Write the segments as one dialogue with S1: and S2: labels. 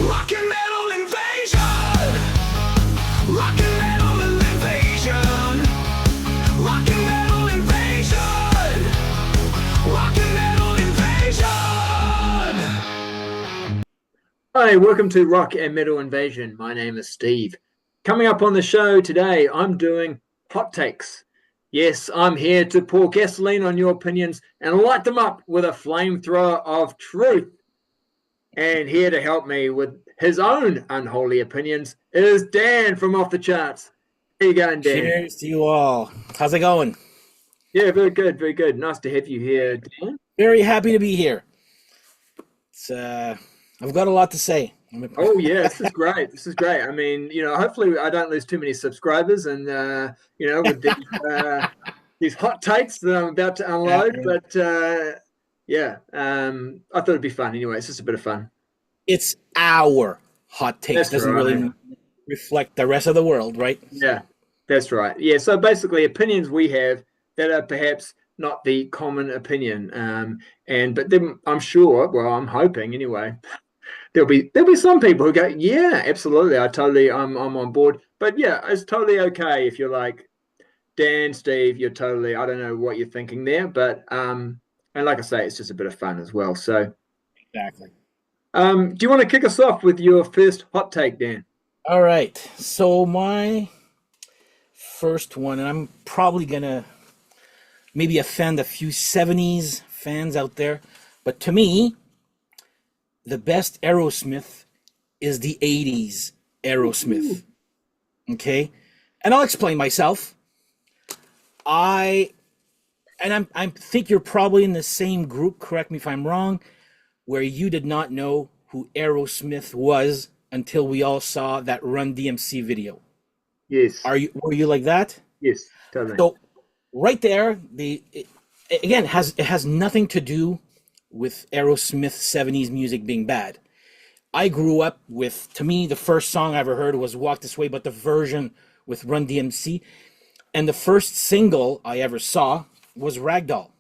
S1: Rock and metal invasion. Rock and metal invasion. Rock and metal invasion. Rock and metal invasion.
S2: Hi, welcome to Rock and Metal Invasion. My name is Steve. Coming up on the show today, I'm doing hot takes. Yes, I'm here to pour gasoline on your opinions and light them up with a flamethrower of truth. And here to help me with his own unholy opinions is Dan from Off the Charts. How you going, Dan?
S3: Cheers to you all. How's it going?
S2: Yeah, very good, very good. Nice to have you here, Dan.
S3: Very happy to be here. It's I've got a lot to say.
S2: Oh yeah, this is great. This is great. I mean, hopefully I don't lose too many subscribers, and with these hot takes that I'm about to unload. But I thought it'd be fun anyway. It's just a bit of fun.
S3: It's our hot takes.
S2: That's
S3: Doesn't
S2: right.
S3: really reflect the rest of the world, right?
S2: Yeah, that's right. Yeah, so basically opinions we have that are perhaps not the common opinion, but then I'm sure. Well, I'm hoping anyway. There'll be some people who go, yeah, absolutely, I'm on board. But yeah, it's totally okay if you're like, Dan, Steve, you're totally, I don't know what you're thinking there, but and like I say, it's just a bit of fun as well. So
S3: Exactly.
S2: do you want to kick us off with your first hot take, Dan?
S3: All right. So my first one, and I'm probably gonna maybe offend a few 70s fans out there, but to me, the best Aerosmith is the 80s Aerosmith. Okay? And I'll explain myself. I think you're probably in the same group, correct me if I'm wrong, where you did not know who Aerosmith was until we all saw that Run DMC video.
S2: Yes.
S3: Were you like that?
S2: Yes, totally.
S3: So right there, it has nothing to do with Aerosmith 70s music being bad. I grew up with, to me, the first song I ever heard was Walk This Way, but the version with Run DMC. And the first single I ever saw was Ragdoll.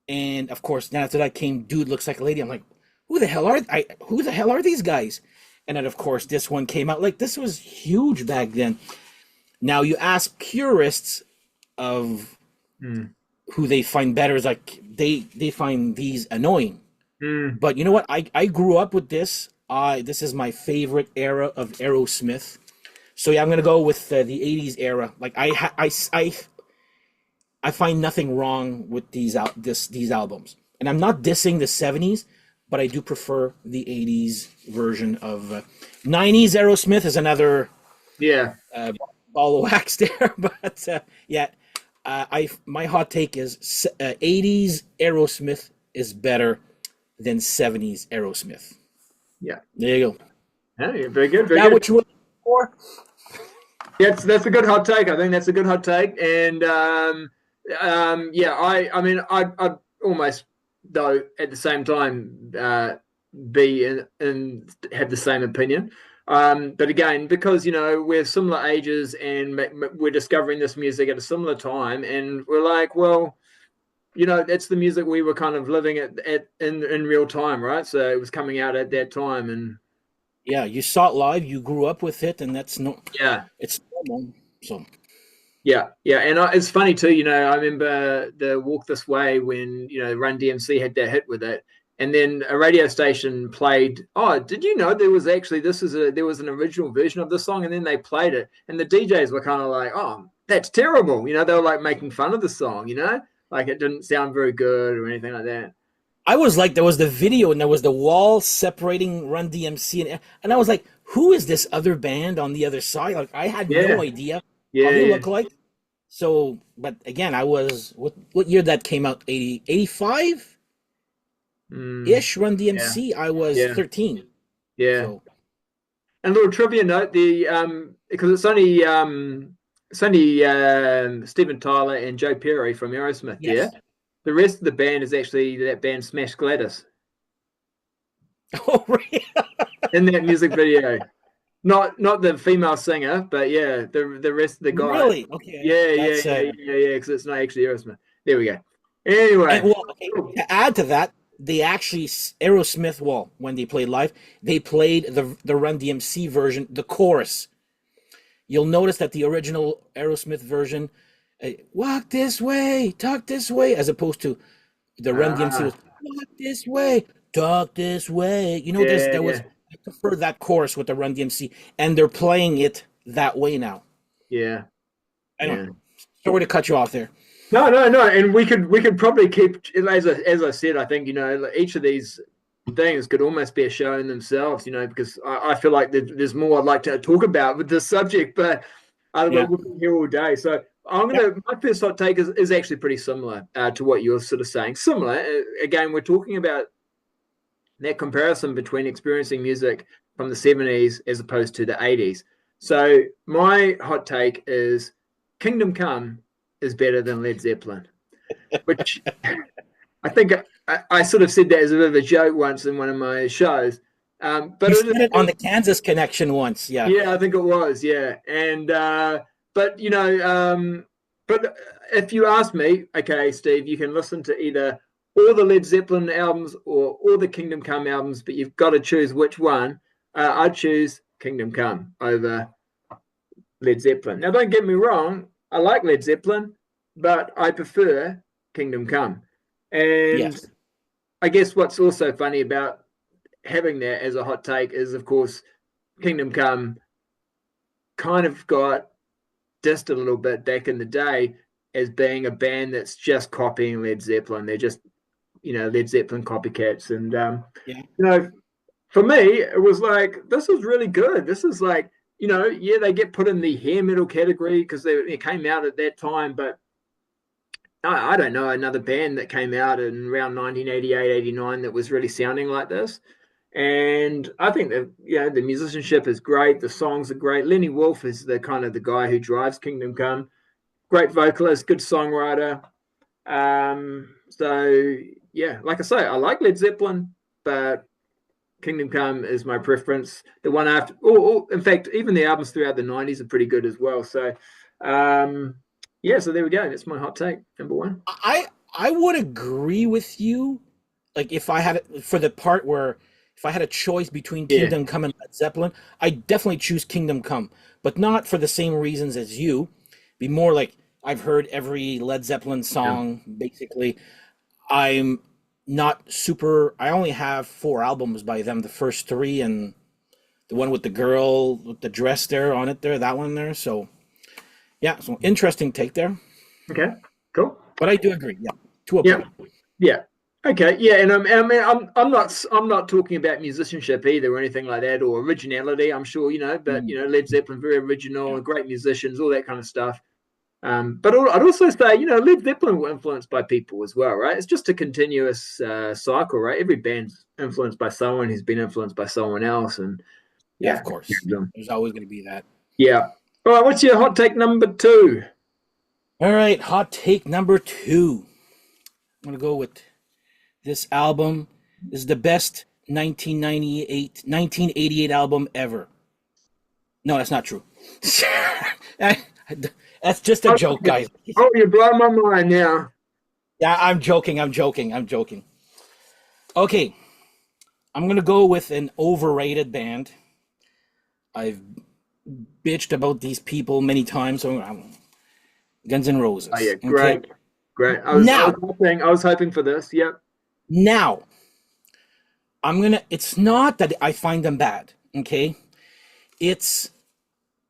S3: And of course, then after that came Dude Looks Like a Lady. I'm like, who the hell are these guys? And then of course this one came out. Like, this was huge back then. Now you ask purists of who they find better, is like they find these annoying. But you know what? I grew up with this. This is my favorite era of Aerosmith. So yeah, I'm gonna go with the 80s era. Like I find nothing wrong with these albums, and I'm not dissing the 70s, but I do prefer the 80s version of 90s Aerosmith is another ball of wax there. But my hot take is 80s Aerosmith is better than 70s Aerosmith.
S2: Yeah,
S3: there you go.
S2: Yeah, very good. Very
S3: now,
S2: good.
S3: what you were looking for?
S2: That's a good hot take. I think that's a good hot take, and I mean, I'd almost, though, at the same time, be and have the same opinion. But again, because we're similar ages and we're discovering this music at a similar time, and we're like, well, that's the music we were kind of living in real time, right? So it was coming out at that time, and
S3: yeah, you saw it live, you grew up with it, and it's normal. So
S2: yeah, and it's funny too. I remember the Walk This Way when Run DMC had that hit with it, and then a radio station played. Oh, did you know there was actually there was an original version of this song, and then they played it, and the DJs were kind of like, oh, that's terrible. They were like making fun of the song. Like it didn't sound very good or anything like that.
S3: I was like, there was the video and there was the wall separating Run DMC, and I was like, who is this other band on the other side? Like, I had no idea how they look like. So, but again, I was, what year that came out? 85 ish. Run DMC. I was 13.
S2: Yeah.
S3: So.
S2: And a little trivia note: because it's only Steven Tyler and Joe Perry from Aerosmith.
S3: Yes.
S2: Yeah. The rest of the band is actually that band Smash Gladys.
S3: Oh, really?
S2: In that music video. Not the female singer, but yeah, the rest of the guys.
S3: Really? Okay.
S2: Yeah, because it's not actually Aerosmith. There we go. Anyway.
S3: To add to that, they actually Aerosmith. Well, when they played live, they played the Run DMC version, the chorus. You'll notice that the original Aerosmith version, walk this way, talk this way, as opposed to the Run DMC was walk this way, talk this way. You know,
S2: Yeah,
S3: there was I prefer that chorus with the Run DMC, and they're playing it that way now.
S2: yeah.
S3: I don't know. Sorry to cut you off there.
S2: No, and we could probably keep, as I said, I think, you know, each of these things could almost be a show in themselves, you know, because I feel like there's more I'd like to talk about with this subject, but we'll be here all day. So my first hot take is actually pretty similar to what you're sort of saying. Similar, again, we're talking about that comparison between experiencing music from the 70s as opposed to the 80s. So my hot take is Kingdom Come is better than Led Zeppelin, which I think I sort of said that as a bit of a joke once in one of my shows. But
S3: you said it on the Kansas Connection once, yeah.
S2: Yeah, I think it was, yeah. And but you know, but if you ask me, okay, Steve, you can listen to either all the Led Zeppelin albums or all the Kingdom Come albums, but you've got to choose which one. I'd choose Kingdom Come over Led Zeppelin. Now, don't get me wrong, I like Led Zeppelin, but I prefer Kingdom Come. And
S3: Yes.
S2: I guess what's also funny about having that as a hot take is, of course, Kingdom Come kind of got dissed a little bit back in the day as being a band that's just copying Led Zeppelin. They're just, you know, Led Zeppelin copycats. And, you know, for me, it was like, this is really good. This is like, you know, yeah, they get put in the hair metal category because they came out at that time, but I don't know another band that came out in around 1988, 89 that was really sounding like this. And I think that, you know, the musicianship is great. The songs are great. Lenny Wolf is the kind of the guy who drives Kingdom Come. Great vocalist, good songwriter. So, yeah, like I say, I like Led Zeppelin, but Kingdom Come is my preference. The one after, in fact, even the albums throughout the 90s are pretty good as well. So, yeah, so there we go. That's my hot take, number one.
S3: I would agree with you. Like if I had for the part where if I had a choice between Kingdom Come and Led Zeppelin, I definitely choose Kingdom Come, but not for the same reasons as you. Be more like I've heard every Led Zeppelin song. Basically, I'm not super. I only have 4 albums by them. The first 3 and the one with the girl with the dress there on it there, that one there. So yeah, so interesting take there.
S2: Okay, cool.
S3: But I do agree. Yeah, to a point.
S2: Yeah. Okay. Yeah, and I mean, I'm not talking about musicianship either or anything like that or originality. I'm sure you know, but you know, Led Zeppelin very original, great musicians, all that kind of stuff. But I'd also say, you know, Led Zeppelin were influenced by people as well, right? It's just a continuous cycle, right? Every band's influenced by someone who's been influenced by someone else, and
S3: yeah, of course, there's always going to be that.
S2: Yeah. All right. What's your hot take number 2?
S3: All right, hot take number 2. I'm going to go with this album. This is the best 1988 album ever. No, that's not true. That's just a joke, guys.
S2: Oh, you blow my mind now.
S3: Yeah, I'm joking. Okay, I'm going to go with an overrated band. I've bitched about these people many times. So Guns N' Roses.
S2: Oh yeah, great, okay? Great. I was hoping for this. Yep.
S3: Now, it's not that I find them bad, okay?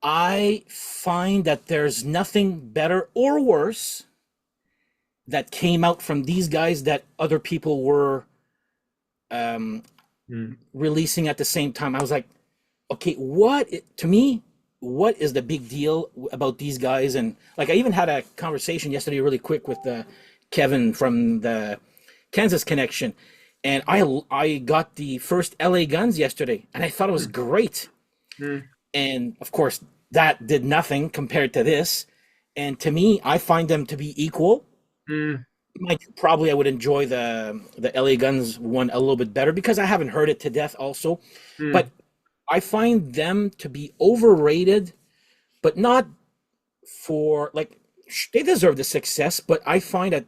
S3: I find that there's nothing better or worse that came out from these guys that other people were releasing at the same time. I was like, okay, what is the big deal about these guys? And like, I even had a conversation yesterday really quick with Kevin from the Kansas Connection, and I got the first LA Guns yesterday, and I thought it was great. And of course, that did nothing compared to this. And to me, I find them to be equal. Probably I would enjoy the LA Guns one a little bit better because I haven't heard it to death also. But I find them to be overrated, but not for like they deserve the success. But I find that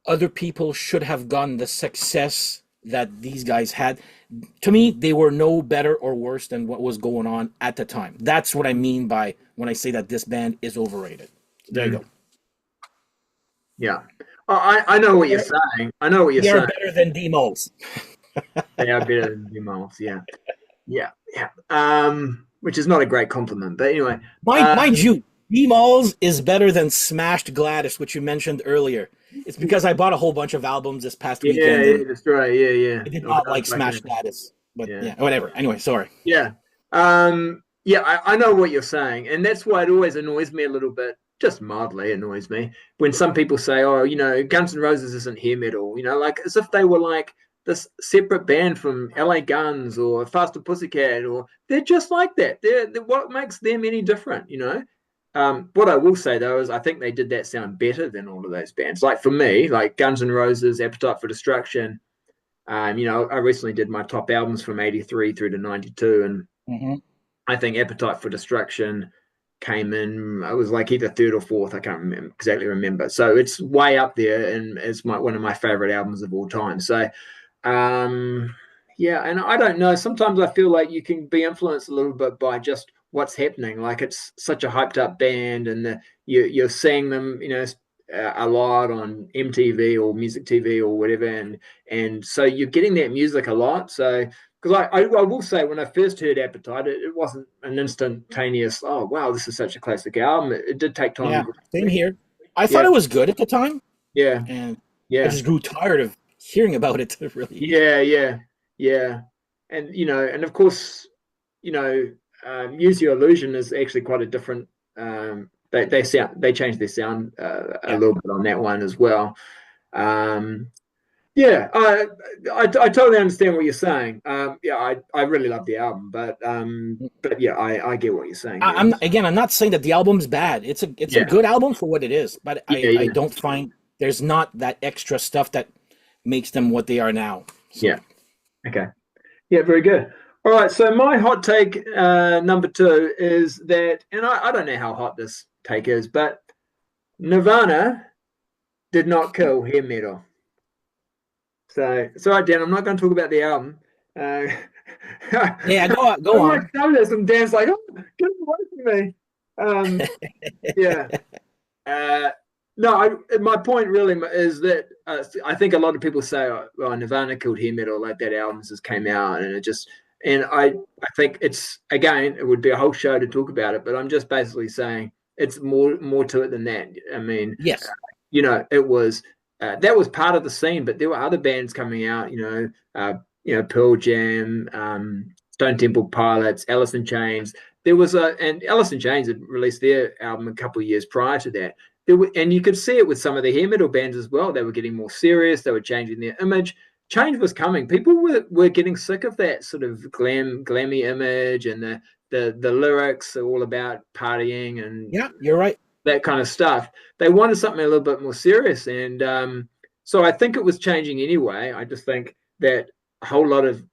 S3: other people should have gotten the success that these guys had. To me, they were no better or worse than what was going on at the time. That's what I mean by when I say that this band is overrated. So there you go.
S2: Yeah. I know what you're saying. I know what you're
S3: They are
S2: saying.
S3: better than Demos.
S2: They are better than the Moles. Yeah. Yeah. Which is not a great compliment, but anyway.
S3: Mind you, Demos is better than Smashed Gladys, which you mentioned earlier. It's because I bought a whole bunch of albums this past weekend.
S2: Yeah, that's right. Yeah.
S3: I did not like Smashed Gladys, but yeah, whatever. Anyway, sorry.
S2: Yeah. I know what you're saying. And that's why it always annoys me a little bit, just mildly annoys me, when some people say, oh, Guns N' Roses isn't hair metal, like as if they were like this separate band from LA Guns or Faster Pussycat, or they're just like that. They're what makes them any different, What I will say though is I think they did that sound better than all of those bands. Like for me, like Guns N' Roses, Appetite for Destruction. I recently did my top albums from '83 through to '92, and I think Appetite for Destruction came in. I was like either third or fourth. I can't exactly remember. So it's way up there, and it's one of my favorite albums of all time. So, and I don't know. Sometimes I feel like you can be influenced a little bit by just what's happening. Like it's such a hyped up band, and you're seeing them, a lot on MTV or Music TV or whatever, and so you're getting that music a lot. So because I will say when I first heard Appetite, it wasn't an instantaneous, oh wow, this is such a classic album. It did take time.
S3: Yeah, same here. I thought it was good at the time.
S2: Yeah,
S3: and
S2: I
S3: just grew tired of hearing about it. Really.
S2: Yeah, and and of course, Use Your Illusion is actually quite a different. They changed their sound a little bit on that one as well. I totally understand what you're saying. I really love the album, but yeah, I get what you're saying.
S3: I'm not saying that the album's bad. It's a good album for what it is, but I don't find there's not that extra stuff that makes them what they are now. So.
S2: Yeah. Okay. Yeah, very good. All right, so my hot take number 2 is that, and I don't know how hot this take is, but Nirvana did not kill hair metal. So it's all right, Dan. I'm not going to talk about the album.
S3: Yeah, go on.
S2: There's some Dan's like, oh, get away from me. No, my point really is that I think a lot of people say, well, Nirvana killed hair metal, like that album just came out, and it just. And I think it's, again, it would be a whole show to talk about it, but I'm just basically saying it's more to it than that. I mean,
S3: yes,
S2: it was that was part of the scene, but there were other bands coming out, Pearl Jam, Stone Temple Pilots, Alice in Chains. And Alice in Chains had released their album a couple of years prior to that. And you could see it with some of the hair metal bands as well. They were getting more serious. They were changing their image. Change was coming. People were getting sick of that sort of glammy image, and the lyrics are all about partying and
S3: you're right,
S2: that kind of stuff. They wanted something a little bit more serious, and so I think it was changing anyway. I just think that a whole lot of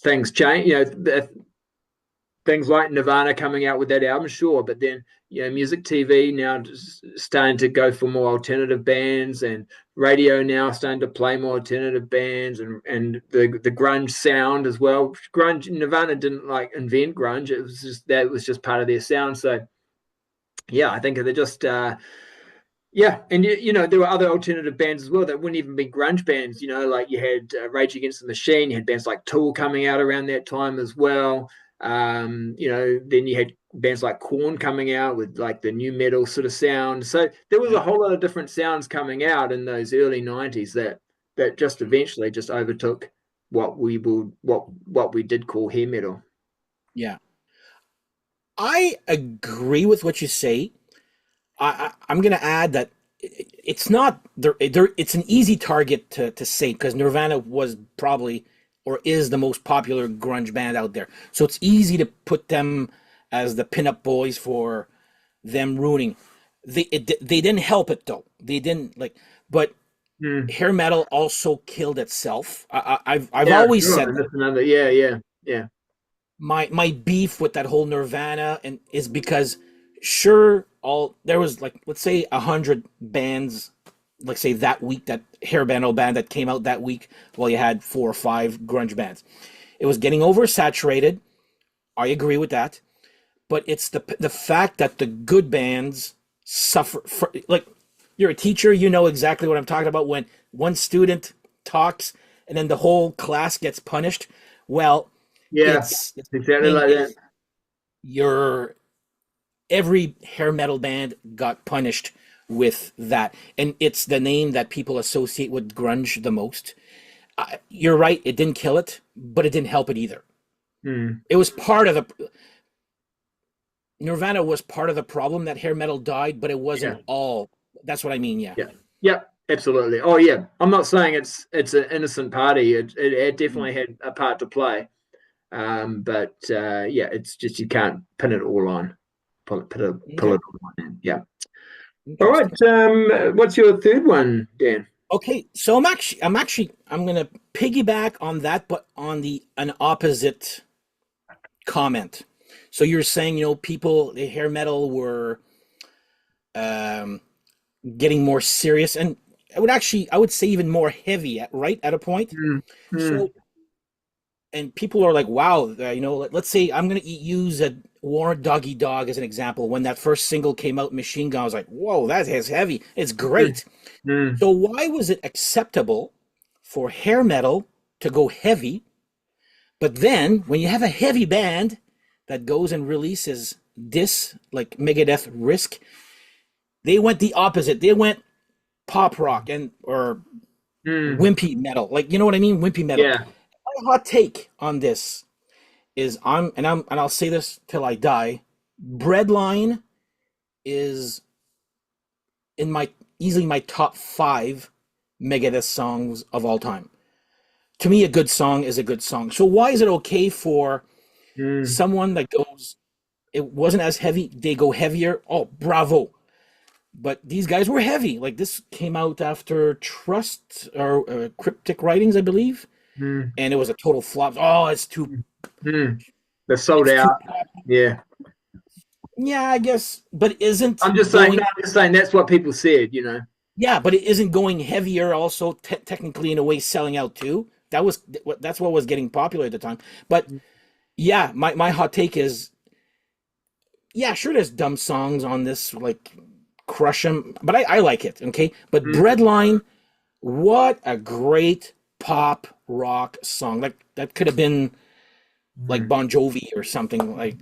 S2: things change. Things like Nirvana coming out with that album, sure, but then Music TV now starting to go for more alternative bands, and radio now starting to play more alternative bands, and the grunge sound as well. Nirvana didn't invent grunge; it was just part of their sound. So yeah, I think they're just and there were other alternative bands as well that wouldn't even be grunge bands. Like you had Rage Against the Machine, you had bands like Tool coming out around that time as well. Then you had bands like Korn coming out with like the new metal sort of sound. So there was a whole lot of different sounds coming out in those early 90s that just eventually just overtook what we did call hair metal.
S3: Yeah, I agree with what you say. I'm going to add that it's not there. It's an easy target to say, because Nirvana was probably or is the most popular grunge band out there. So it's easy to put them as the pinup boys for them ruining. They didn't help it though. They didn't but hair metal also killed itself. I've always said that.
S2: Yeah.
S3: My beef with that whole Nirvana is because sure, there was let's say 100 bands like say that week, that hair metal band that came out that week, well, you had 4 or 5 grunge bands. It was getting oversaturated. I agree with that, but it's the fact that the good bands suffer. Like, you're a teacher, you know exactly what I'm talking about. When one student talks and then the whole class gets punished. Well,
S2: Yeah,
S3: it's
S2: exactly like that.
S3: your every hair metal band got punished with that, and it's the name that people associate with grunge the most. You're right, it didn't kill it, but it didn't help it either.
S2: Mm.
S3: It was part of the Nirvana was part of the problem that hair metal died, but it wasn't
S2: Yeah.
S3: all. That's what I mean. Yeah.
S2: Yeah. Yeah. Absolutely. Oh yeah. I'm not saying it's an innocent party. It definitely had a part to play. But yeah, it's just you can't pin it all on. Pull
S3: Okay.
S2: it all on. Yeah. All right.
S3: Interesting.
S2: What's your third one, Dan?
S3: Okay, so I'm gonna piggyback on that, but on the an opposite comment. So you're saying, people, the hair metal were um, getting more serious, and I would say even more heavy, right at a point.
S2: Mm. Mm.
S3: So, and people are like, wow, let's say I'm gonna use a War Doggy Dog as an example. When that first single came out, Machine Gun, I was like, whoa, that is heavy. It's great.
S2: Mm.
S3: So why was it acceptable for hair metal to go heavy, but then when you have a heavy band that goes and releases this, like Megadeth Risk, they went the opposite. They went pop rock or
S2: Mm.
S3: wimpy metal. Like, you know what I mean? Wimpy metal.
S2: Yeah.
S3: My hot take on this is I'll say this till I die. Breadline is in my easily my top 5 Megadeth songs of all time. To me, a good song is a good song. So why is it okay for
S2: Mm.
S3: someone that goes, it wasn't as heavy, they go heavier? Oh, bravo. But these guys were heavy. Like, this came out after Trust or Cryptic Writings, I believe,
S2: Mm.
S3: and it was a total flop. Oh,
S2: Mm. They're sold
S3: it's too
S2: out. Yeah.
S3: yeah, I guess, but it isn't
S2: I'm just saying.
S3: going.
S2: No, I'm just saying that's what people said. You know.
S3: Yeah, but it isn't going heavier. Also, technically, in a way, selling out too. That's what was getting popular at the time. But yeah, my hot take is, yeah, sure, there's dumb songs on this, like Crush 'em, but I like it. Okay, but
S2: Mm.
S3: Breadline, what a great pop rock song! Like, that could have been like Bon Jovi or something like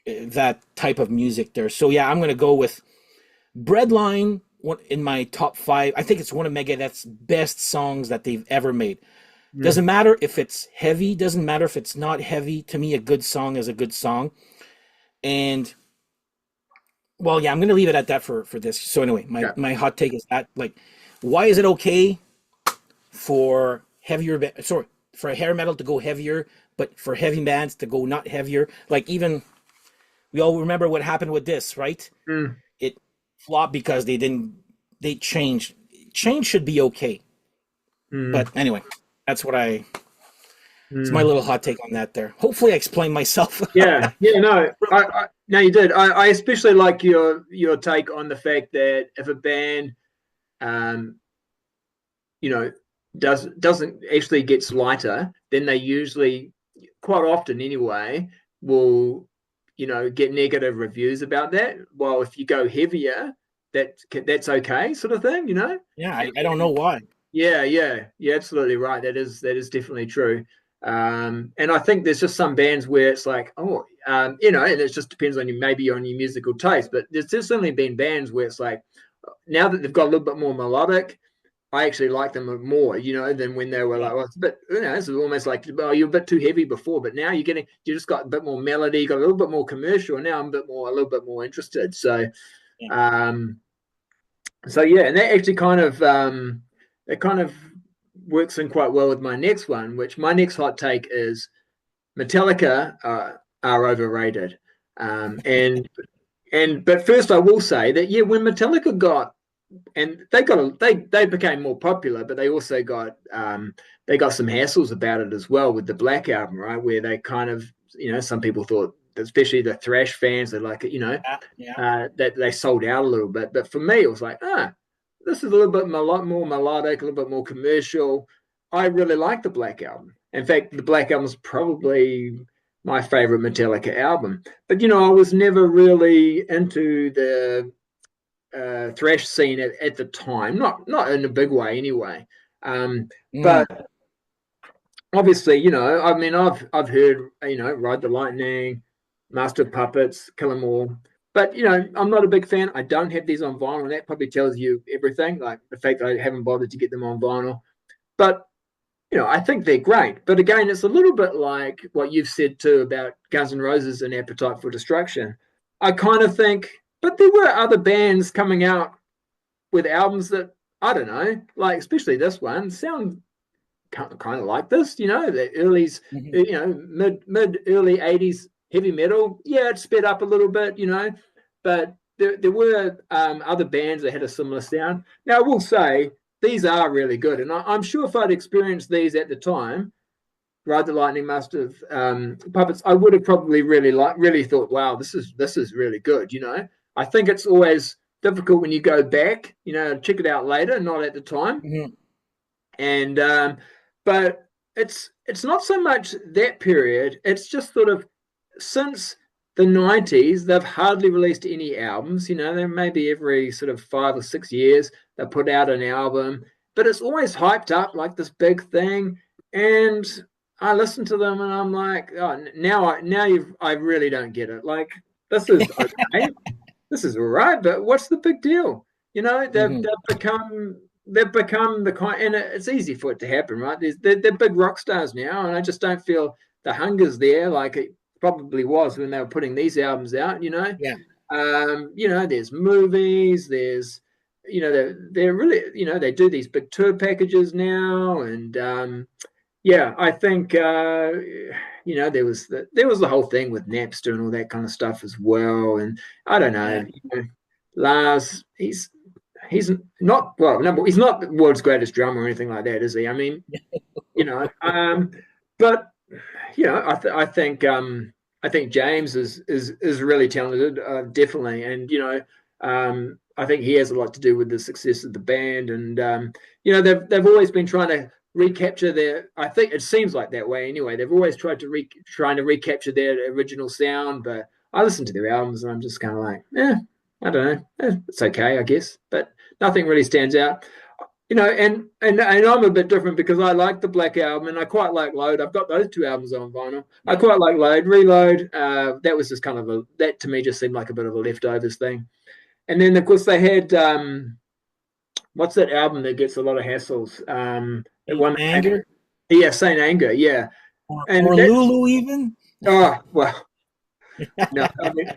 S3: that type of music there. So yeah, I'm gonna go with Breadline in my top 5. I think it's one of Megadeth's best songs that they've ever made. Doesn't matter if it's heavy, doesn't matter if it's not heavy. To me, a good song is a good song. And well, yeah, I'm gonna leave it at that for this. So anyway,
S2: Yeah.
S3: my hot take is that, like, why is it okay for for hair metal to go heavier, but for heavy bands to go not heavier? Like, even we all remember what happened with this, right?
S2: Mm.
S3: It flopped because they changed. Change should be okay.
S2: Mm.
S3: But anyway, that's what it's my
S2: Mm.
S3: little hot take on that there. Hopefully I explained myself.
S2: Yeah. Yeah. No. No, you did. I especially like your take on the fact that if a band, um, you know, doesn't actually gets lighter, then they usually, quite often anyway, will, get negative reviews about that. While if you go heavier, that's okay, sort of thing,
S3: Yeah, I don't know why.
S2: Yeah, yeah, you're absolutely right. That is definitely true. And I think there's just some bands where it's like, and it just depends on maybe on your musical taste. But there's certainly been bands where it's like, now that they've got a little bit more melodic, I actually like them more, than when they were like, well, it's a bit, it's almost like, oh, you're a bit too heavy before, but now you just got a bit more melody, you got a little bit more commercial, and now I'm a little bit more interested. So,
S3: Yeah.
S2: yeah, and that actually kind of works in quite well with my next one, which my next hot take is Metallica are overrated. But first I will say that, yeah, when Metallica they became more popular, but they also got some hassles about it as well with the Black Album, right? Where they kind of, some people thought, especially the thrash fans, they like it,
S3: Yeah.
S2: that they sold out a little bit. But for me, it was like, this is a little bit a lot more melodic, a little bit more commercial. I really like the Black Album. In fact, the Black Album is probably my favorite Metallica album. But I was never really into the thrash scene at the time, not in a big way anyway.
S3: Mm.
S2: But obviously, I mean, I've heard, Ride the Lightning, Master of Puppets, Kill 'Em All. But I'm not a big fan. I don't have these on vinyl, and that probably tells you everything. Like the fact that I haven't bothered to get them on vinyl. But I think they're great. But again, it's a little bit like what you've said too about Guns N' Roses and Appetite for Destruction. I kind of think, but there were other bands coming out with albums that I don't know, like especially this one, sound kind of like this. The early's, mid early '80s heavy metal. Yeah, it sped up a little bit, but there were other bands that had a similar sound. Now I will say these are really good, and I'm sure if I'd experienced these at the time, Ride the Lightning, Master of Puppets, I would have probably really thought, wow, this is really good. I think it's always difficult when you go back, check it out later, not at the time.
S3: Mm-hmm.
S2: And but it's not so much that period. It's just sort of since the 90s, they've hardly released any albums. There may be every sort of 5 or 6 years they put out an album, but it's always hyped up like this big thing. And I listen to them and I'm like, oh, I really don't get it. Like, this is okay. This is all right, but what's the big deal? They've become the kind, and it's easy for it to happen, right? They're big rock stars now, and I just don't feel the hunger's there like it probably was when they were putting these albums out.
S3: Yeah.
S2: There's movies, there's they're really they do these big tour packages now, and I think there was the whole thing with Napster and all that kind of stuff as well, and I don't know, Lars, he's not he's not the world's greatest drummer or anything like that, is he? I mean, but I think James is really talented, definitely, and I think he has a lot to do with the success of the band, and they've always been trying to recapture their. I think it seems like that way anyway. They've always tried to recapture their original sound, but I listen to their albums and I'm just kind of like, I don't know, it's okay, I guess, but nothing really stands out. And I'm a bit different because I like the Black Album and I quite like Load. I've got those 2 albums on vinyl. I quite like Load. Reload, that was just kind of that to me just seemed like a bit of a leftovers thing. And then of course they had what's that album that gets a lot of hassles?
S3: Anger?
S2: Yeah, Saint Anger, yeah.
S3: Or Lulu even?
S2: Oh, well. No, I mean,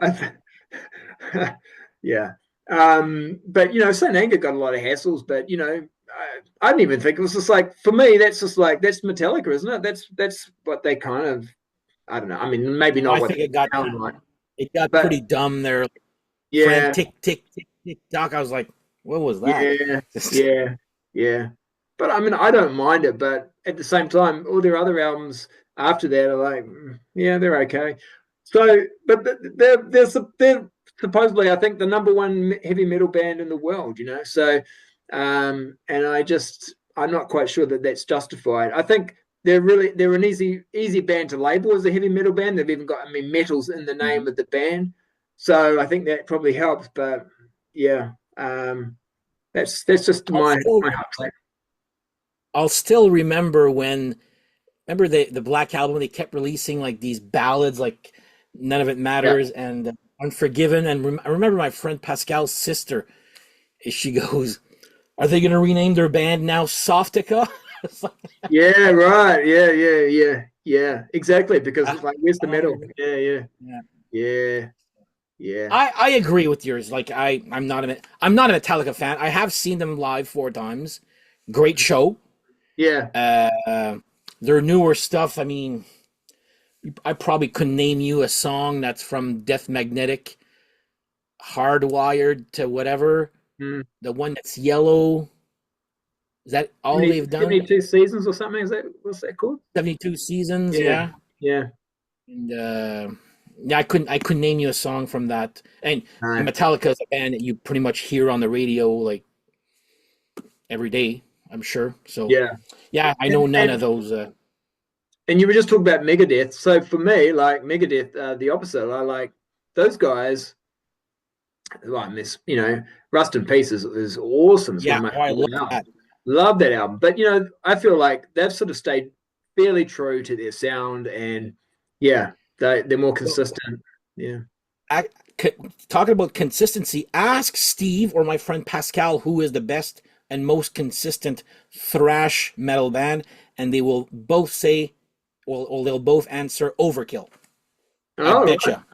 S2: yeah. But Saint Anger got a lot of hassles, but I didn't even think it was just like, for me, that's just like, that's Metallica, isn't it? That's what they kind of, I don't know. I mean, maybe not.
S3: I think it got pretty dumb there.
S2: Yeah.
S3: Tick, tick, tick, tick, tock. I was like, what was that?
S2: Yeah. But I mean, I don't mind it, but at the same time, all their other albums after that are like, yeah, they're okay. So, but they're supposedly, I think, the #1 heavy metal band in the world, So, and I'm not quite sure that that's justified. I think they're an easy band to label as a heavy metal band. They've even got, metals in the name of the band, so I think that probably helps. But yeah, that's just my hot take.
S3: I'll still remember the Black Album. They kept releasing like these ballads, like None of It Matters and Unforgiven. And I remember my friend Pascal's sister. She goes, "Are they going to rename their band now Softica?"
S2: Yeah, right. Yeah. Exactly, because it's like, where's the metal? Yeah.
S3: I agree with yours. Like I'm not a Metallica fan. I have seen them live 4 times. Great show.
S2: Yeah.
S3: Their newer stuff, I mean, I probably couldn't name you a song that's from Death Magnetic, Hardwired to whatever. The one that's yellow. Is that all they've done?
S2: 72 Seasons or something? What's that called?
S3: 72 Seasons, yeah. And I couldn't name you a song from that. And Metallica is a band that you pretty much hear on the radio like every day, I'm sure. So
S2: Yeah.
S3: yeah, I know none of those.
S2: And you were just talking about Megadeth. So for me, like Megadeth, the opposite. I like those guys. Like this, Rust in Peace is awesome. It's one
S3: Yeah,
S2: of my
S3: oh, I love
S2: favorite albums.
S3: that.
S2: Love that album. But I feel like they've sort of stayed fairly true to their sound, and yeah, they're more consistent. Yeah.
S3: I, c- Talking about consistency, ask Steve or my friend Pascal who is the best and most consistent thrash metal band, and they will both say, well, or they'll both answer Overkill. I
S2: Oh, right.
S3: betcha.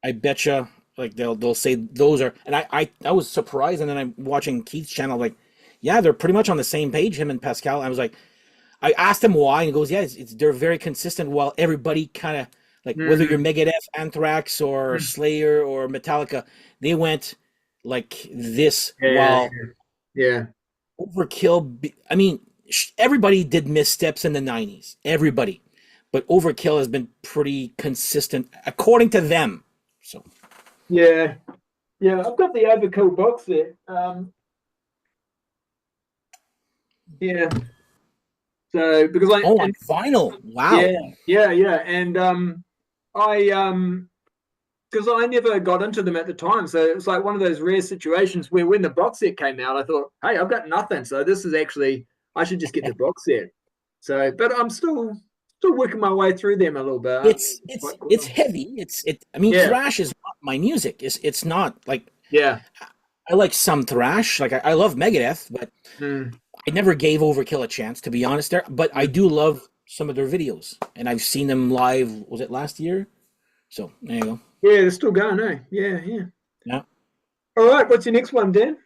S3: I betcha. Like they'll say those are, and I was surprised, and then I'm watching Keith's channel, like, yeah, they're pretty much on the same page, him and Pascal. I was like, I asked him why, and he goes, yeah, they're very consistent. While everybody kind of like whether you're Megadeth, Anthrax, or
S2: Mhm.
S3: Slayer or Metallica, they went like this.
S2: Yeah,
S3: While
S2: yeah,
S3: I mean, everybody did missteps in the '90s, everybody, but Overkill has been pretty consistent according to them. So
S2: yeah, yeah. I've got the Overkill box there. Yeah. So because
S3: oh, on vinyl, wow.
S2: yeah, and I because I never got into them at the time, so it was like one of those rare situations where when the box set came out, I thought, hey, I've got nothing, so this is actually I should just get the box set. So, but I'm still working my way through them a little bit.
S3: It's heavy. I mean,
S2: Yeah,
S3: thrash is not my music. It's not like
S2: yeah,
S3: I like some thrash. Like I love Megadeth, but
S2: mm,
S3: I never gave Overkill a chance, to be honest. There, but I do love some of their videos, and I've seen them live. Was it last year? So there you go.
S2: yeah. They're still going, eh? Yeah, yeah.
S3: Yeah.
S2: All right, what's your next one, Dan?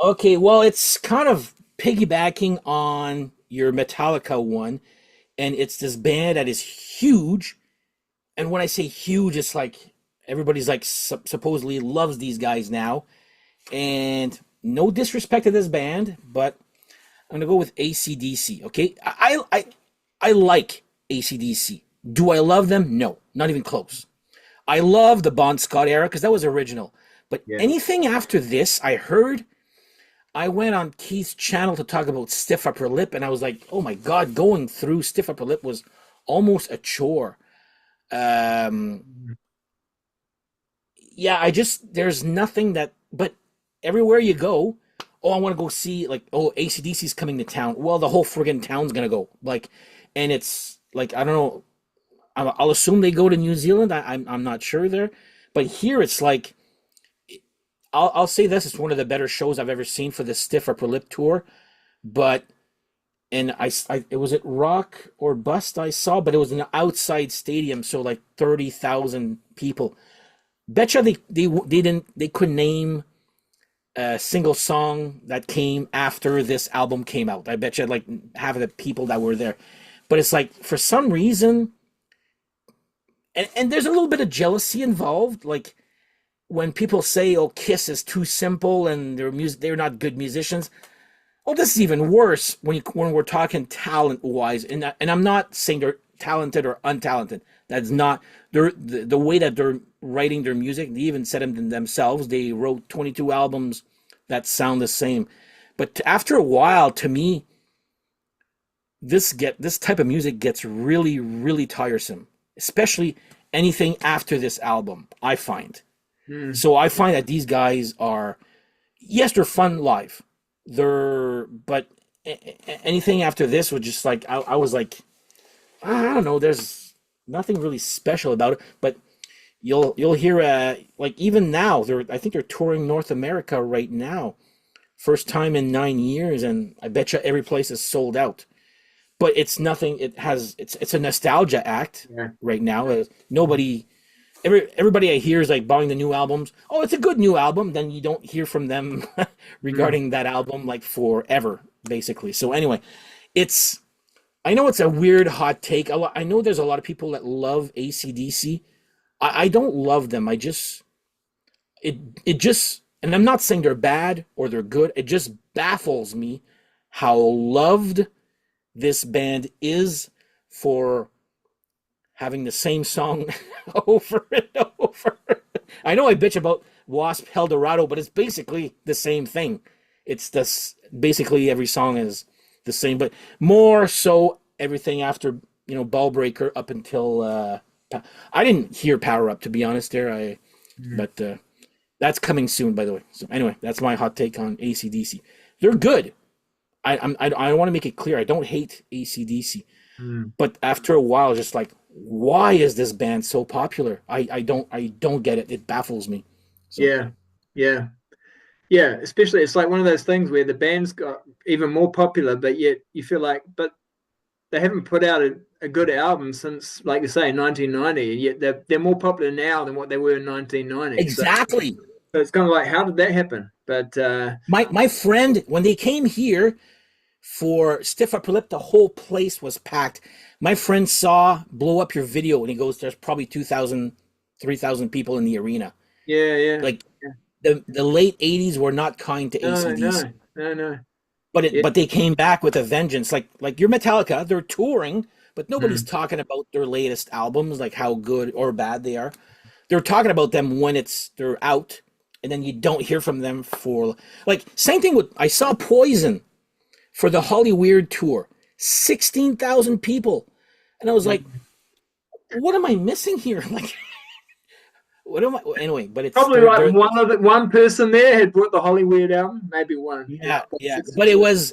S3: Okay. Well, it's kind of piggybacking on your Metallica one, and it's this band that is huge. And when I say huge, it's like everybody's like supposedly loves these guys now. And no disrespect to this band, but I'm gonna go with AC/DC. Okay, I like AC/DC. Do I love them? No, not even close. I love the Bon Scott era because that was original. But
S2: Yeah,
S3: anything after this, I heard. I went on Keith's channel to talk about Stiff Upper Lip, and I was like, oh my god, going through Stiff Upper Lip was almost a chore. Um, yeah, there's nothing but everywhere you go, oh, I want to go see, like, oh, AC/DC's coming to town. Well, the whole friggin' town's gonna go. Like, and it's like, I don't know, I'll assume they go to New Zealand. I'm not sure there, but here it's like, I'll say this, it's one of the better shows I've ever seen for the Stiff Upper Lip tour. But and it was at Rock or Bust I saw, but it was an outside stadium, so like 30,000 people. Betcha they couldn't name a single song that came after this album came out. I bet you like half of the people that were there. But it's like for some reason, and there's a little bit of jealousy involved. Like when people say, "Oh, Kiss is too simple and they're not good musicians." Oh, this is even worse when we're talking talent wise, and I'm not saying they're talented or untalented. That's not the way that they're writing their music. They even said them themselves. They wrote 22 albums that sound the same, but after a while, to me, this type of music gets really really tiresome, especially anything after this album. I find so I find that these guys are, yes, they're fun live. But anything after this was just like I was like, I don't know. There's nothing really special about it. But you'll hear like even now I think they're touring North America right now, first time in 9 years, and I bet you every place is sold out. But it's nothing. It's a nostalgia act
S2: yeah,
S3: right now. Everybody I hear is like buying the new albums. Oh, it's a good new album. Then you don't hear from them regarding that album like forever, basically. So anyway, I know it's a weird hot take. I know there's a lot of people that love AC/DC. I don't love them. I just it just, and I'm not saying they're bad or they're good. It just baffles me how loved this band is for having the same song over and over. I know I bitch about Wasp Eldorado, but it's basically the same thing. It's basically every song is the same, but more so everything after Ball Breaker up until I didn't hear Power Up, to be honest. But that's coming soon, by the way. So anyway, that's my hot take on AC/DC. They're good. I want to make it clear. I don't hate AC/DC, but after a while, just like, why is this band so popular? I don't get it. It baffles me. So.
S2: Yeah. Especially, it's like one of those things where the band's got even more popular, but yet you feel like, but they haven't put out a good album since, like you say, 1990, and yet they're more popular now than what they were in 1990.
S3: Exactly.
S2: So it's kind of like, how did that happen? But
S3: my friend, when they came here for Stiff Upper Lip, the whole place was packed. My friend saw Blow Up Your video, and he goes, "There's probably 2,000, 3,000 people in the arena."
S2: Yeah.
S3: Like the late '80s were not kind to AC/DC.
S2: No.
S3: But they came back with a vengeance. Like your Metallica, they're touring, but nobody's talking about their latest albums, like how good or bad they are. They're talking about them when they're out, and then you don't hear from them for like same thing with I saw Poison for the Hollyweird tour, 16,000 people, and I was like, what am I missing here? Like, what am I anyway? But it's
S2: probably like one person there had brought the Hollyweird album, maybe one.
S3: Yeah. But it was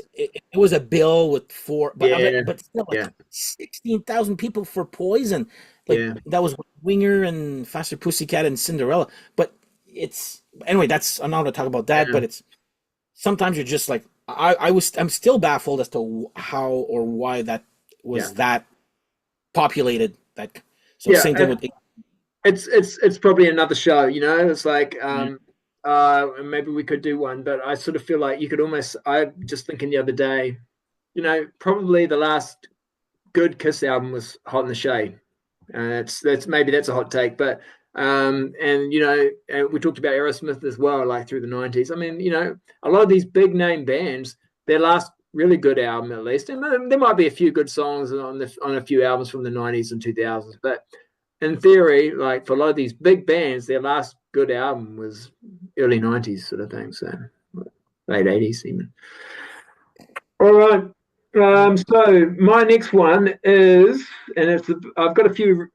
S3: a bill with four, but still, like 16,000 people for Poison. Like that was Winger and Faster Pussycat and Cinderella. But it's anyway. I'm not going to talk about that. But it's sometimes you're just like I'm still baffled as to how or why that was that populated. Same thing with.
S2: It's probably another show, it's like maybe we could do one, but I sort of feel like you could almost, I'm just thinking the other day, probably the last good Kiss album was Hot in the Shade. That's a hot take, but and we talked about Aerosmith as well, like through the 90s. I mean, a lot of these big name bands, their last really good album at least, and there might be a few good songs on a few albums from the 90s and 2000s, but in theory, like for a lot of these big bands, their last good album was early 90s sort of thing, so late 80s even. All right. So my next one is, and I've got a few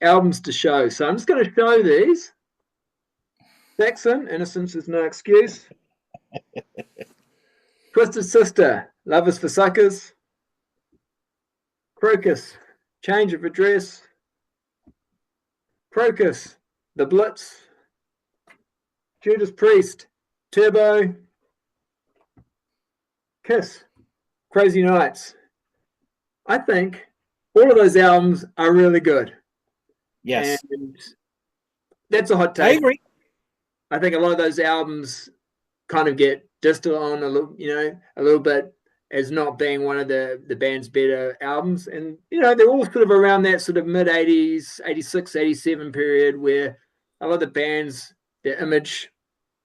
S2: albums to show, so I'm just going to show these. Saxon, Innocence is No Excuse. Twisted Sister, Love is for Suckers. Crocus, Change of Address. Crocus, The Blitz. Judas Priest, Turbo. Kiss, Crazy Nights. I think all of those albums are really good.
S3: Yes.
S2: And that's a hot take.
S3: I agree.
S2: I think a lot of those albums kind of get distilled on a little bit as not being one of the band's better albums. And, they're all sort of around that sort of mid-80s, 86, 87 period where a lot of the bands, their image,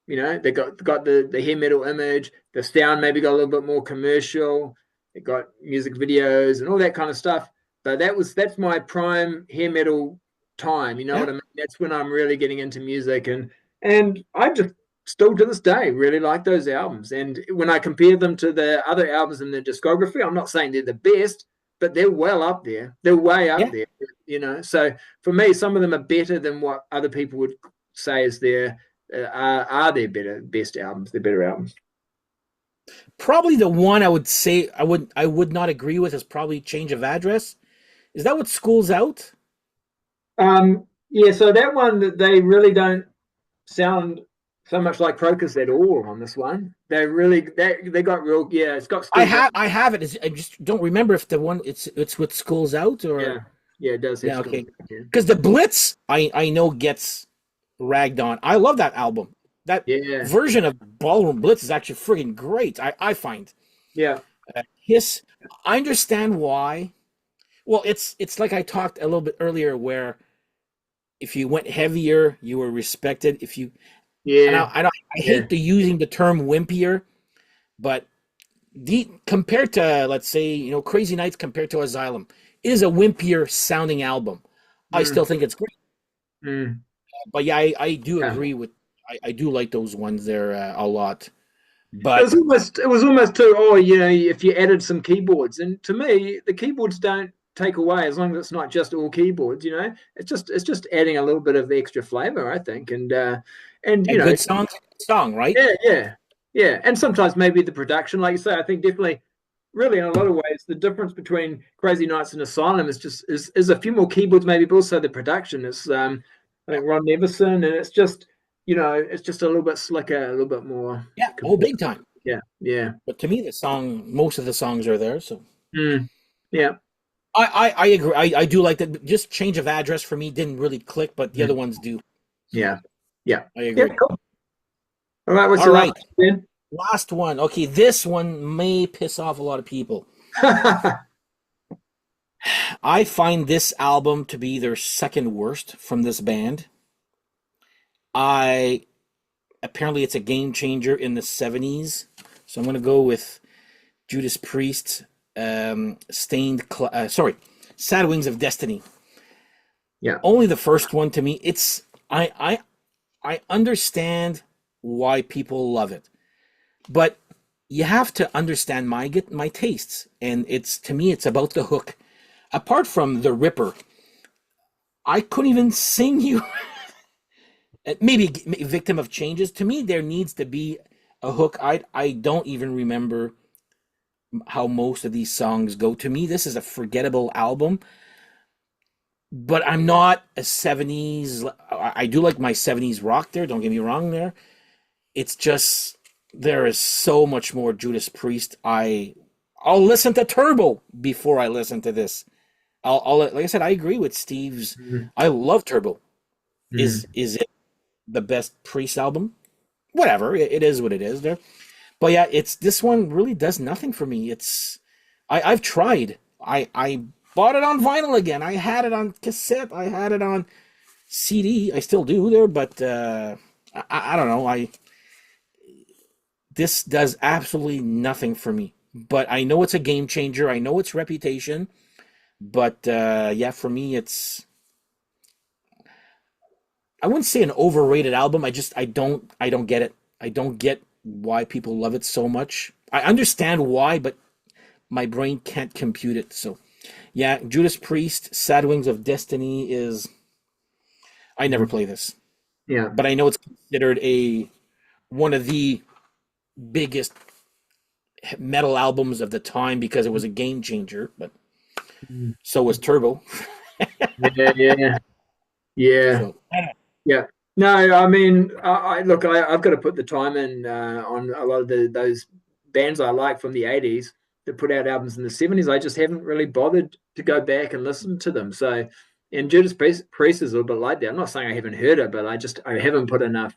S2: they got the hair metal image, the sound maybe got a little bit more commercial, they got music videos and all that kind of stuff. But that's my prime hair metal time, what I mean? That's when I'm really getting into music. And I just still to this day really like those albums. And when I compare them to the other albums in the discography, I'm not saying they're the best, but they're well up there. They're way up there, So for me, some of them are better than what other people would say is their best albums, their better albums.
S3: Probably the one I would say I would not agree with is probably Change of Address. Is that what School's Out?
S2: So that one, they really don't sound so much like Crocus at all on this one. They got real. Yeah, it's got.
S3: I have it. I just don't remember if the one it's with School's Out or.
S2: Yeah, it does.
S3: Yeah, okay. Because the Blitz, I know gets ragged on. I love that album. That version of Ballroom Blitz is actually freaking great. I find.
S2: Yeah.
S3: Kiss. I understand why. Well, it's like I talked a little bit earlier, where if you went heavier, you were respected. If you I hate using the term wimpier, but compared to, let's say, Crazy Nights compared to Asylum is a wimpier sounding album. I still think it's great. But yeah, I do agree with. I do like those ones there a lot. But
S2: It was almost too, oh, you know, if you added some keyboards. And to me, the keyboards don't take away as long as it's not just all keyboards, you know. It's just adding a little bit of extra flavor, I think. And
S3: a
S2: you know,
S3: good song, right?
S2: yeah. And sometimes maybe the production, like you say, I think definitely really in a lot of ways the difference between Crazy Nights and Asylum is just is a few more keyboards maybe, but also the production is I think Ron Neverson, and it's just, you know, it's just a little bit slicker, a little bit more.
S3: Yeah, oh, big time.
S2: Yeah.
S3: But to me, most of the songs are there. So
S2: Mm, yeah.
S3: I agree. I do like that. Just change of address for me didn't really click, but the other ones do.
S2: Yeah.
S3: I agree.
S2: Cool. All right, what's
S3: All
S2: the
S3: right.
S2: last one,
S3: Last one. Okay, this one may piss off a lot of people.
S2: Ben?
S3: I find this album to be their second worst from this band. Apparently it's a game changer in the 70s. So I'm going to go with Judas Priest, Sad Wings of Destiny.
S2: Yeah.
S3: Only the first one to me. I understand why people love it, but you have to understand my tastes, and to me it's about the hook. Apart from the Ripper, I couldn't even sing you. Maybe Victim of Changes. To me, there needs to be a hook. I don't even remember how most of these songs go. To me, this is a forgettable album. But I'm not a 70s. I do like my 70s rock there. Don't get me wrong there. It's just there is so much more Judas Priest. I'll listen to Turbo before I listen to this. Like I said, I agree with Steve's.
S2: Mhm.
S3: I love Turbo.
S2: Mhm.
S3: Is it the best Priest album? Whatever, it is what it is there. But yeah, this one really does nothing for me. I've tried. I bought it on vinyl again. I had it on cassette. I had it on CD. I still do there, but I don't know. This does absolutely nothing for me. But I know it's a game changer. I know its reputation. But yeah, for me, I wouldn't say an overrated album. I don't get it. I don't get why people love it so much. I understand why, but my brain can't compute it. So yeah, Judas Priest, Sad Wings of Destiny is. I never play this,
S2: Yeah.
S3: but I know it's considered one of the biggest metal albums of the time because it was a game changer. But
S2: Mhm.
S3: so was Turbo.
S2: Yeah.
S3: So
S2: Yeah. No, I mean, look, I've got to put the time in on a lot of those bands I like from the 80s that put out albums in the 70s. I just haven't really bothered to go back and listen to them. So, and Judas Priest is a little bit like that. I'm not saying I haven't heard it, but I haven't put enough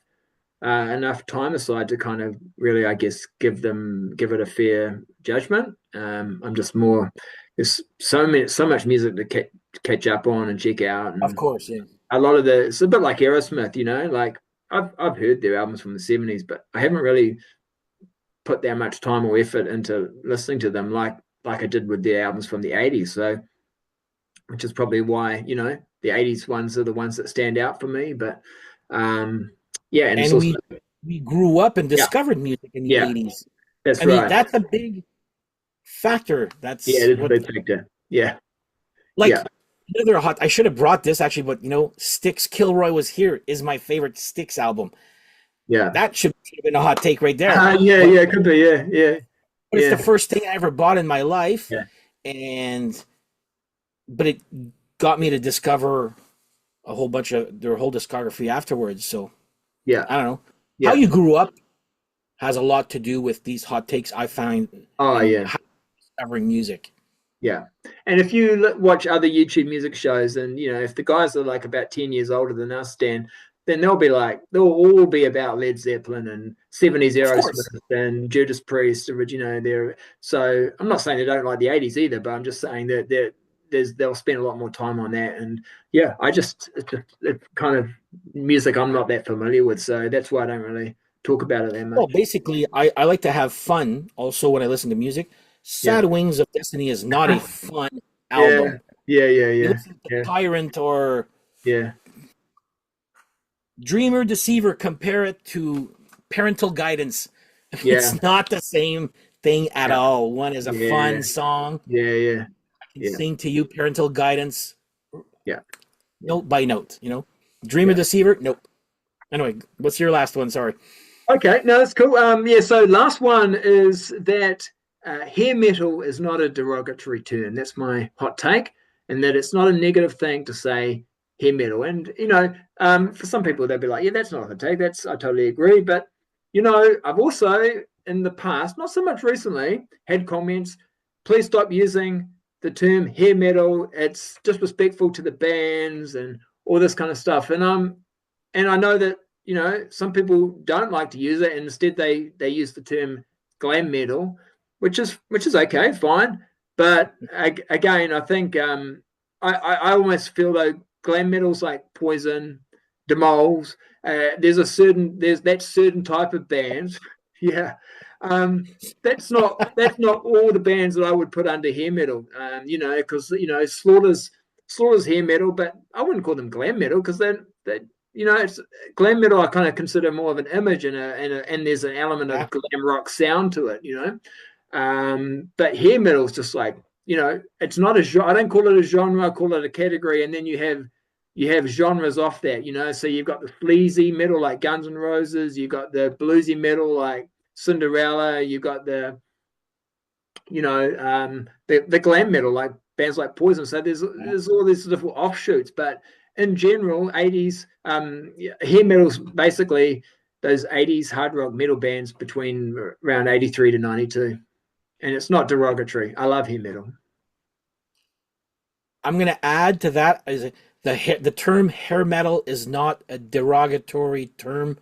S2: time aside to kind of really, I guess, give it a fair judgment. I'm just more, there's so much music to catch up on and check out. And
S3: of course, yeah.
S2: a lot of it's a bit like Aerosmith, you know, like I've heard their albums from the 70s, but I haven't really put that much time or effort into listening to them like I did with their albums from the 80s. So, which is probably why, you know, the 80s ones are the ones that stand out for me. But yeah, and it's
S3: And
S2: also
S3: we grew up and discovered music in the
S2: Yeah.
S3: 80s.
S2: that's
S3: I mean,
S2: right.
S3: that's a big factor. That's
S2: Yeah, it is a
S3: what,
S2: big factor. Yeah.
S3: like
S2: Yeah.
S3: another hot. I should have brought this actually, but you know, Styx Kilroy Was Here is my favorite Styx album.
S2: Yeah.
S3: That should have been a hot take right there.
S2: Yeah,
S3: But-
S2: yeah, it could be. Yeah.
S3: But it's
S2: Yeah.
S3: the first thing I ever bought in my life,
S2: Yeah.
S3: but it got me to discover a whole bunch of their whole discography afterwards. So
S2: Yeah.
S3: I don't know
S2: Yeah.
S3: how you grew up has a lot to do with these hot takes. I find
S2: Oh,
S3: and
S2: yeah.
S3: how discovering music.
S2: Yeah. And if you watch other YouTube music shows, and you know, if the guys are like about 10 years older than us, Dan, then they'll all be about Led Zeppelin and 70s
S3: Of course.
S2: Aerosmith and Judas Priest, you know, so I'm not saying they don't like the 80s either, but I'm just saying that they'll spend a lot more time on that. And yeah, it's kind of music I'm not that familiar with, so that's why I don't really talk about it that much.
S3: Well, basically, I like to have fun also when I listen to music. Sad Wings of Destiny is not a fun album. You
S2: Yeah.
S3: listen to Tyrant or
S2: Yeah.
S3: Dreamer Deceiver, compare it to Parental Guidance.
S2: Yeah,
S3: It's not the same thing at
S2: yeah,
S3: all. One is a
S2: yeah,
S3: fun song.
S2: yeah, yeah,
S3: I can
S2: yeah,
S3: sing to you parental guidance
S2: yeah,
S3: note by note, you know. Dreamer
S2: yeah.
S3: Deceiver, nope. Anyway, what's your last one? Sorry.
S2: Okay, no, that's cool. Yeah. So last one is that hair metal is not a derogatory term. That's my hot take, and that it's not a negative thing to say hair metal. And for some people they'll be like, yeah, that's not a hot take. That's I totally agree. But I've also in the past, not so much recently, had comments. Please stop using the term hair metal. It's disrespectful to the bands and all this kind of stuff. And I know that some people don't like to use it, and instead they use the term glam metal, which is okay, fine. But again, I think I almost feel though glam metal's like Poison, Demoles. There's that certain type of bands, yeah. That's not all the bands that I would put under hair metal. Because Slaughter's hair metal, but I wouldn't call them glam metal because it's glam metal. I kind of consider more of an image and there's an element
S3: Yeah.
S2: of glam rock sound to it, But hair metal is just like it's not a genre. I don't call it a genre. I call it a category, and then you have genres off that, So you've got the sleazy metal like Guns N' Roses. You've got the bluesy metal like Cinderella. You've got the the glam metal like bands like Poison. So there's all these different offshoots, but in general, 80s hair metal's basically those 80s hard rock metal bands between around 83 to 92, and it's not derogatory. I love hair metal.
S3: I'm going to add to that is the term hair metal is not a derogatory term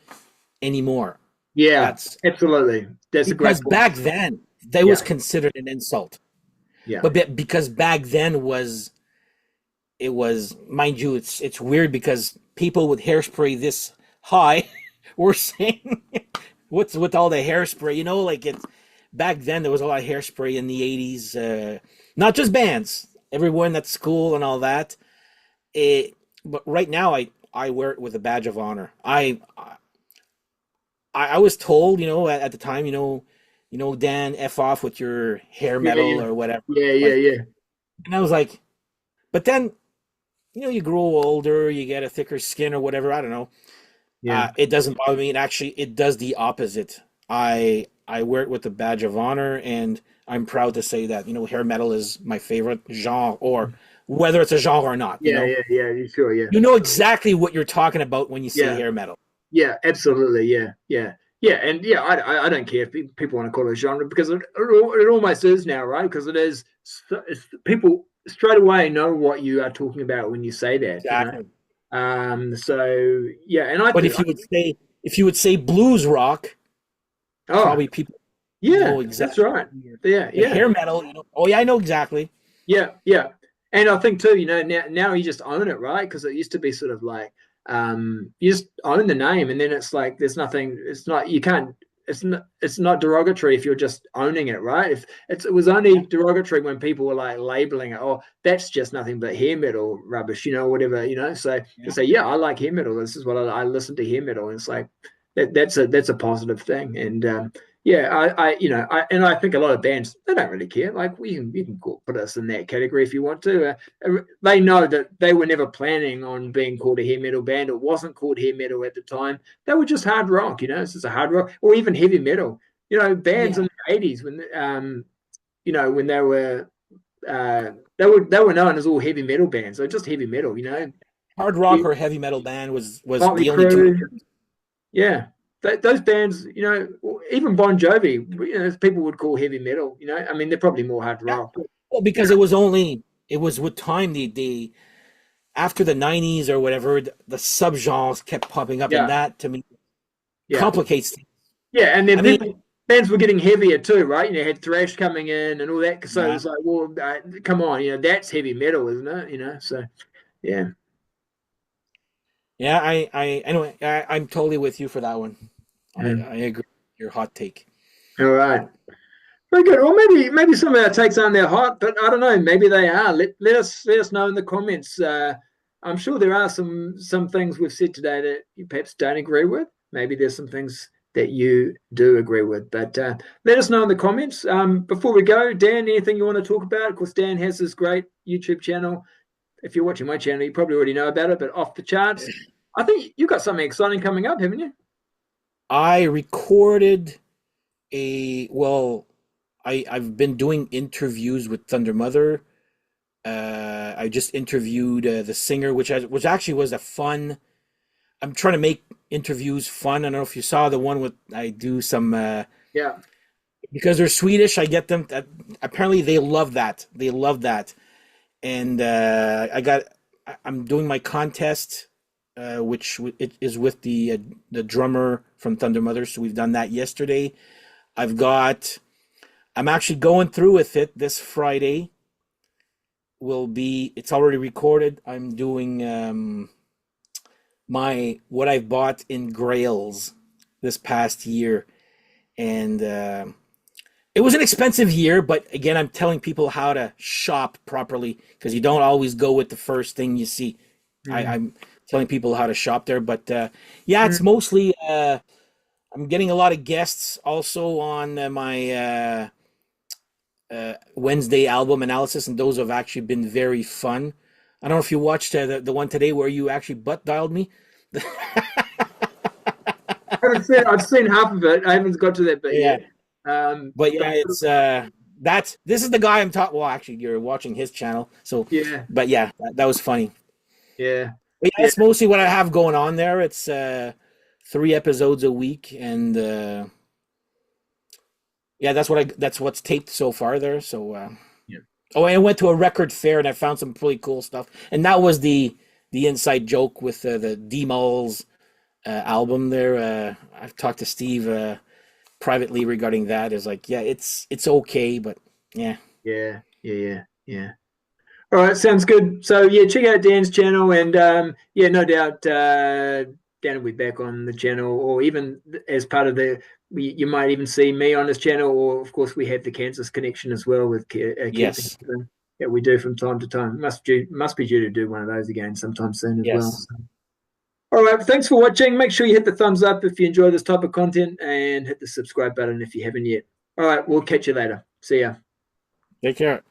S3: anymore.
S2: Yeah,
S3: That's
S2: absolutely. That's a great
S3: because
S2: point.
S3: back then they was considered an insult.
S2: Yeah,
S3: But because back then it was, mind you, it's weird because people with hairspray this high were saying what's with all the hairspray, like it's back then there was a lot of hairspray in the 80s, not just bands, everyone at school and all that. But right now I wear it with a badge of honor. I was told, at the time, Dan, F off with your hair metal
S2: yeah,
S3: or whatever.
S2: yeah.
S3: And I was like, but then, you grow older, you get a thicker skin or whatever. I don't know.
S2: Yeah.
S3: It doesn't bother me. It does the opposite. I wear it with a badge of honor, and I'm proud to say that, hair metal is my favorite genre, or whether it's a genre or not.
S2: Yeah, sure, yeah.
S3: You know exactly what you're talking about when you say
S2: Yeah.
S3: hair metal.
S2: Yeah, absolutely. Yeah, and I don't care if people want to call it a genre because it almost is now, right? Because people straight away know what you are talking about when you say that.
S3: Exactly.
S2: So yeah, and
S3: But if you would say blues rock, probably people know exactly.
S2: that's right. Yeah.
S3: Hair metal, oh yeah, I know exactly.
S2: Yeah. And I think too, now you just own it, right? Because it used to be sort of like you just own the name, and then it's like there's nothing. It's not you can't. It's not derogatory if you're just owning it, right? If it was only derogatory when people were like labeling it, oh, that's just nothing but hair metal rubbish, whatever, So to say, yeah, I like hair metal. This is what I listen to hair metal, and it's like that's a positive thing, and I think a lot of bands, they don't really care. Like you can put us in that category if you want to. They know that they were never planning on being called a hair metal band. It wasn't called hair metal at the time. They were just hard rock. It's just a hard rock, or even heavy metal. Bands in the 80s when when they were known as all heavy metal bands. They're just heavy metal.
S3: Hard rock or heavy metal band was
S2: Motley
S3: the only
S2: Crue.
S3: two.
S2: Yeah. Those bands, even Bon Jovi, people would call heavy metal. I mean, they're probably more hard rock.
S3: Well, because it was with time the after the 90s or whatever, the subgenres kept popping up, and that to me complicates things.
S2: Yeah, and then bands were getting heavier too, right? You had thrash coming in and all that. So it's like, well, come on, that's heavy metal, isn't it? So yeah.
S3: Yeah, anyway, I'm totally with you for that one. I agree with your hot take.
S2: All right. Very good. Well, maybe some of our takes aren't that hot, but I don't know. Maybe they are. Let us know in the comments. I'm sure there are some things we've said today that you perhaps don't agree with. Maybe there's some things that you do agree with. But let us know in the comments. Before we go, Dan, anything you want to talk about? Of course, Dan has this great YouTube channel. If you're watching my channel, you probably already know about it, but Off the Charts. I think you got something exciting coming up, haven't you?
S3: I recorded I've been doing interviews with Thunder Mother. I just interviewed the singer, which actually was a fun. I'm trying to make interviews fun. I don't know if you saw the one with I do some
S2: Yeah.
S3: because they're Swedish. I get them. Apparently, they love that. They love that, and I'm doing my contest, which it is with the drummer from Thunder Mother. So we've done that yesterday. I'm actually going through with it this Friday. It's already recorded. I'm doing what I've bought in Grails this past year, and it was an expensive year. But again, I'm telling people how to shop properly because you don't always go with the first thing you see. I'm telling people how to shop there, but it's mostly. I'm getting a lot of guests also on my Wednesday album analysis, and those have actually been very fun. I don't know if you watched the one today where you actually butt dialed me.
S2: I've seen half of it. I haven't got to that bit yet.
S3: But it's this is the guy I'm talking. Well, actually, you're watching his channel, so
S2: yeah.
S3: But that was funny.
S2: Yeah.
S3: But that's mostly what I have going on there. It's 3 episodes a week, and that's what's taped so far there. So Oh, I went to a record fair and I found some really cool stuff, and that was the inside joke with the D-Mols album there. I've talked to Steve privately regarding that. Is like, it's okay, but yeah.
S2: All right, sounds good. So check out Dan's channel, and no doubt Dan will be back on the channel, or even as part of you might even see me on this channel, or of course we have the Kansas connection as well with
S3: yes.
S2: that we do from time to time. Must be due to do one of those again sometime soon as well. So. All right, thanks for watching. Make sure you hit the thumbs up if you enjoy this type of content, and hit the subscribe button if you haven't yet. All right, we'll catch you later. See ya.
S3: Take care.